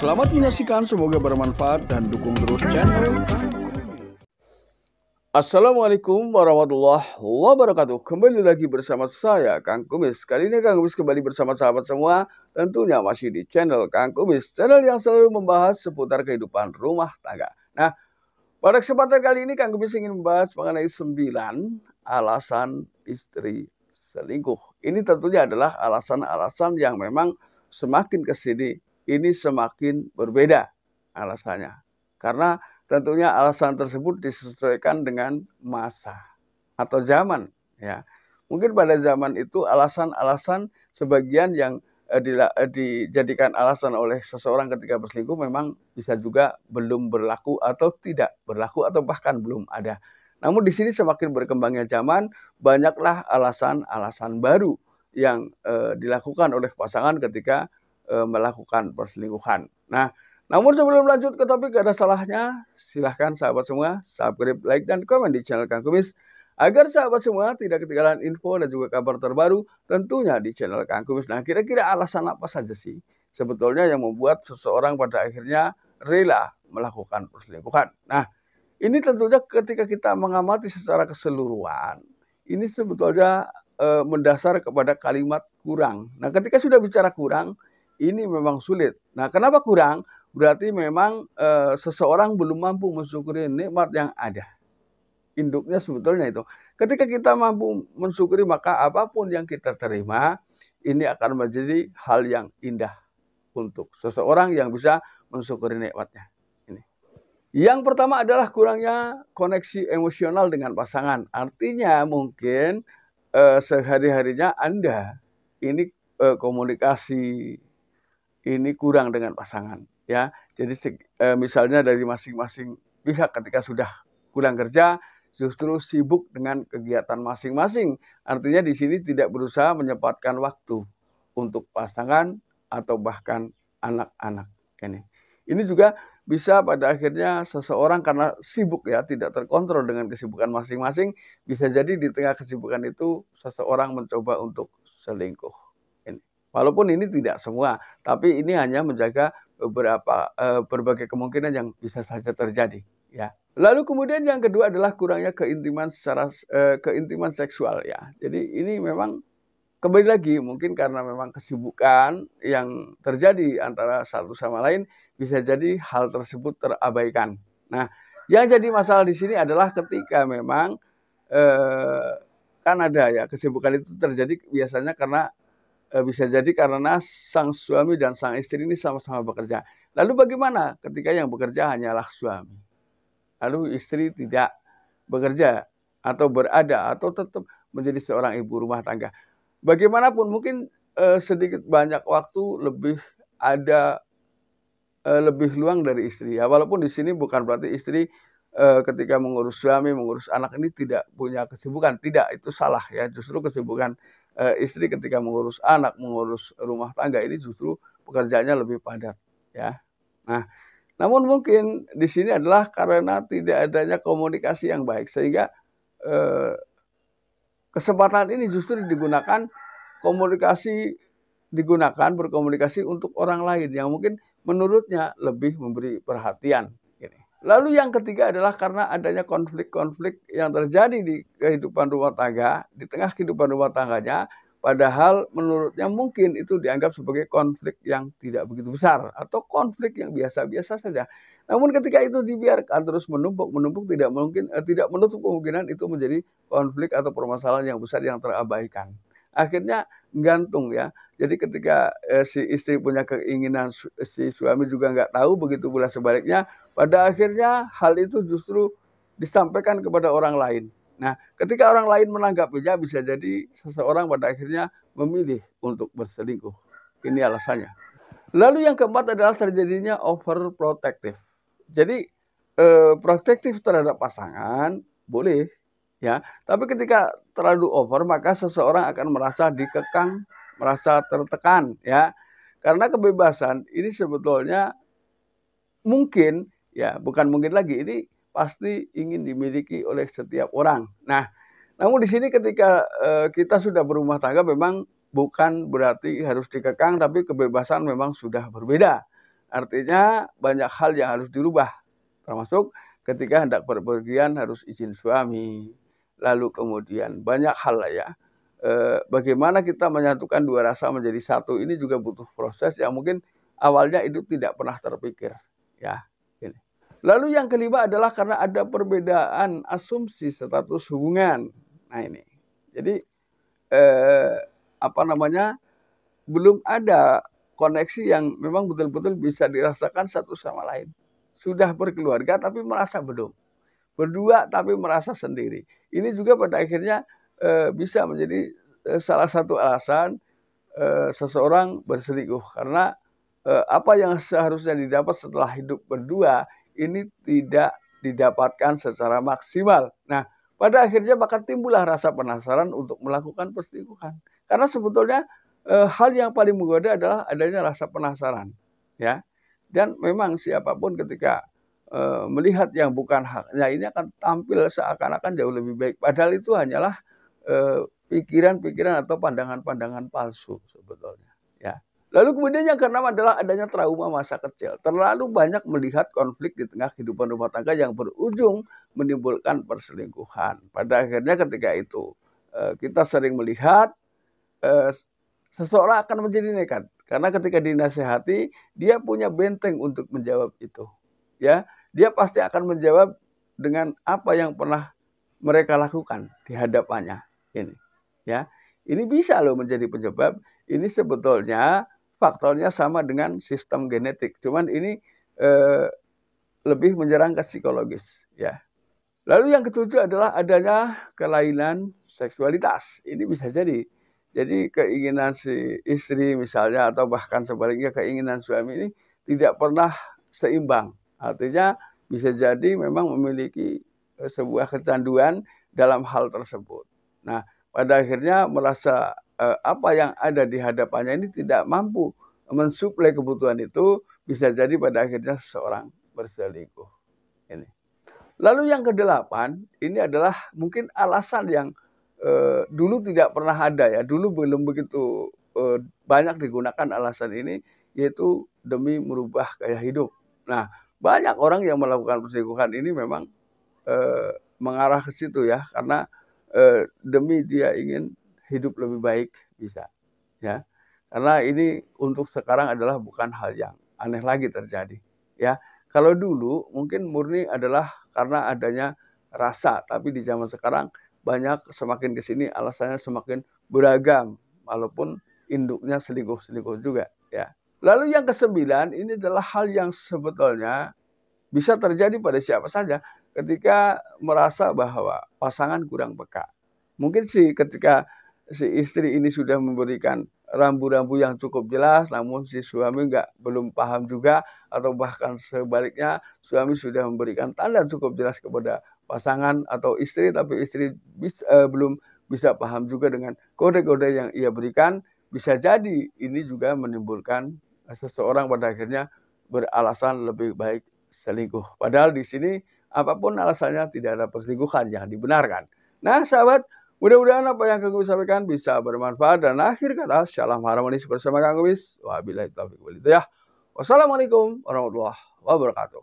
Selamat menyaksikan, semoga bermanfaat dan dukung terus channel Kang Kumis. Assalamualaikum warahmatullahi wabarakatuh. Kembali lagi bersama saya Kang Kumis. Kali ini Kang Kumis kembali bersama sahabat semua, tentunya masih di channel Kang Kumis, channel yang selalu membahas seputar kehidupan rumah tangga. Nah, pada kesempatan kali ini Kang Kumis ingin membahas mengenai 9 alasan istri selingkuh. Ini tentunya adalah alasan-alasan yang memang semakin kesini ini semakin berbeda alasannya. Karena tentunya alasan tersebut disesuaikan dengan masa atau zaman. Ya. Mungkin pada zaman itu alasan-alasan sebagian yang dijadikan alasan oleh seseorang ketika berselingkuh memang bisa juga belum berlaku atau tidak berlaku atau bahkan belum ada. Namun di sini semakin berkembangnya zaman, banyaklah alasan-alasan baru yang dilakukan oleh pasangan ketika melakukan perselingkuhan. Nah, namun sebelum lanjut ke topik, gak ada salahnya silahkan sahabat semua subscribe, like, dan komen di channel Kang Kumis agar sahabat semua tidak ketinggalan info dan juga kabar terbaru tentunya di channel Kang Kumis. Nah, kira-kira alasan apa saja sih sebetulnya yang membuat seseorang pada akhirnya rela melakukan perselingkuhan? Nah, ini tentunya ketika kita mengamati secara keseluruhan, ini sebetulnya mendasar kepada kalimat kurang. Nah, ketika sudah bicara kurang, ini memang sulit. Nah, kenapa kurang? Berarti memang seseorang belum mampu mensyukuri nikmat yang ada. Induknya sebetulnya itu. Ketika kita mampu mensyukuri, maka apapun yang kita terima, ini akan menjadi hal yang indah untuk seseorang yang bisa mensyukuri nikmatnya. Ini. Yang pertama adalah kurangnya koneksi emosional dengan pasangan. Artinya mungkin sehari-harinya Anda ini komunikasi ini kurang dengan pasangan, ya. Jadi misalnya dari masing-masing pihak ketika sudah pulang kerja justru sibuk dengan kegiatan masing-masing. Artinya di sini tidak berusaha menyempatkan waktu untuk pasangan atau bahkan anak-anak ini. Ini juga bisa pada akhirnya seseorang karena sibuk, ya, tidak terkontrol dengan kesibukan masing-masing, bisa jadi di tengah kesibukan itu seseorang mencoba untuk selingkuh. Walaupun ini tidak semua, tapi ini hanya menjaga berbagai kemungkinan yang bisa saja terjadi, ya. Lalu kemudian yang kedua adalah kurangnya keintiman keintiman seksual, ya. Jadi ini memang kembali lagi mungkin karena memang kesibukan yang terjadi antara satu sama lain, bisa jadi hal tersebut terabaikan. Nah, yang jadi masalah di sini adalah ketika memang kan ada, ya, kesibukan itu terjadi biasanya karena bisa jadi karena sang suami dan sang istri ini sama-sama bekerja. Lalu bagaimana ketika yang bekerja hanyalah suami? Lalu istri tidak bekerja atau berada atau tetap menjadi seorang ibu rumah tangga. Bagaimanapun mungkin sedikit banyak waktu lebih luang dari istri. Ya, walaupun di sini bukan berarti istri ketika mengurus suami, mengurus anak ini tidak punya kesibukan. Tidak, itu salah, ya. Justru kesibukan istri ketika mengurus anak, mengurus rumah tangga ini justru pekerjaannya lebih padat, ya. Nah, namun mungkin di sini adalah karena tidak adanya komunikasi yang baik sehingga kesempatan ini justru berkomunikasi untuk orang lain yang mungkin menurutnya lebih memberi perhatian. Lalu yang ketiga adalah karena adanya konflik-konflik yang terjadi di kehidupan rumah tangga, di tengah kehidupan rumah tangganya, padahal menurutnya mungkin itu dianggap sebagai konflik yang tidak begitu besar atau konflik yang biasa-biasa saja. Namun ketika itu dibiarkan terus menumpuk tidak menutup kemungkinan itu menjadi konflik atau permasalahan yang besar yang terabaikan. Akhirnya gantung, ya. Jadi ketika si istri punya keinginan, si suami juga nggak tahu, begitu pula sebaliknya. Pada akhirnya hal itu justru disampaikan kepada orang lain. Nah, ketika orang lain menanggapinya, bisa jadi seseorang pada akhirnya memilih untuk berselingkuh. Ini alasannya. Lalu yang keempat adalah terjadinya overprotective. Jadi protektif terhadap pasangan boleh, ya. Tapi ketika terlalu over, maka seseorang akan merasa dikekang, merasa tertekan, ya. Karena kebebasan ini sebetulnya mungkin, ya, bukan mungkin lagi, ini pasti ingin dimiliki oleh setiap orang. Nah, namun di sini ketika kita sudah berumah tangga memang bukan berarti harus dikekang, tapi kebebasan memang sudah berbeda. Artinya banyak hal yang harus dirubah. Termasuk ketika hendak berpergian harus izin suami. Lalu kemudian banyak hal lah ya. Bagaimana kita menyatukan dua rasa menjadi satu ini juga butuh proses yang mungkin awalnya itu tidak pernah terpikir. Ya, ini. Lalu yang kelima adalah karena ada perbedaan asumsi status hubungan. Nah ini. Jadi belum ada koneksi yang memang betul-betul bisa dirasakan satu sama lain. Sudah berkeluarga tapi merasa belum. Berdua tapi merasa sendiri. Ini juga pada akhirnya bisa menjadi salah satu alasan seseorang berselingkuh. Karena apa yang seharusnya didapat setelah hidup berdua ini tidak didapatkan secara maksimal. Nah, pada akhirnya maka timbullah rasa penasaran untuk melakukan perselingkuhan. Karena sebetulnya hal yang paling menggoda adalah adanya rasa penasaran, ya. Dan memang siapapun ketika melihat yang bukan haknya ini akan tampil seakan-akan jauh lebih baik. Padahal itu hanyalah pikiran-pikiran atau pandangan-pandangan palsu sebetulnya. Ya. Lalu kemudian yang keenam adalah adanya trauma masa kecil. Terlalu banyak melihat konflik di tengah kehidupan rumah tangga yang berujung menimbulkan perselingkuhan. Pada akhirnya ketika itu kita sering melihat seseorang akan menjadi nekat. Karena ketika dinasehati, dia punya benteng untuk menjawab itu. Ya, dia pasti akan menjawab dengan apa yang pernah mereka lakukan di hadapannya. Ini, ya, ini bisa loh menjadi penyebab. Ini sebetulnya faktornya sama dengan sistem genetik. Cuman ini lebih menyerang ke psikologis. Ya. Lalu yang ketujuh adalah adanya kelainan seksualitas. Ini bisa jadi. Jadi keinginan si istri misalnya atau bahkan sebaliknya keinginan suami ini tidak pernah seimbang. Artinya bisa jadi memang memiliki sebuah kecanduan dalam hal tersebut. Nah, pada akhirnya merasa apa yang ada di hadapannya ini tidak mampu mensuplai kebutuhan itu, bisa jadi pada akhirnya seseorang berselingkuh. Ini. Lalu yang kedelapan, ini adalah mungkin alasan yang dulu tidak pernah ada ya, dulu belum begitu banyak digunakan alasan ini, yaitu demi merubah gaya hidup. Nah, banyak orang yang melakukan perselingkuhan ini memang mengarah ke situ ya, karena demi dia ingin hidup lebih baik bisa, ya. Karena ini untuk sekarang adalah bukan hal yang aneh lagi terjadi, ya. Kalau dulu mungkin murni adalah karena adanya rasa, tapi di zaman sekarang banyak semakin ke sini alasannya semakin beragam, walaupun induknya selingkuh-selingkuh juga ya. Lalu yang kesembilan ini adalah hal yang sebetulnya bisa terjadi pada siapa saja ketika merasa bahwa pasangan kurang peka. Mungkin sih ketika si istri ini sudah memberikan rambu-rambu yang cukup jelas, namun si suami belum paham juga, atau bahkan sebaliknya suami sudah memberikan tanda cukup jelas kepada pasangan atau istri, tapi istri belum bisa paham juga dengan kode-kode yang ia berikan, bisa jadi ini juga menimbulkan seseorang pada akhirnya beralasan lebih baik selingkuh. Padahal di sini apapun alasannya tidak ada perselingkuhan yang dibenarkan. Nah sahabat, mudah-mudahan apa yang Kang Kumis sampaikan bisa bermanfaat, dan akhir kata shalom harmonis bersama Kang Kumis. Wabillahi taufiq wal hidayah. Wassalamualaikum warahmatullahi wabarakatuh.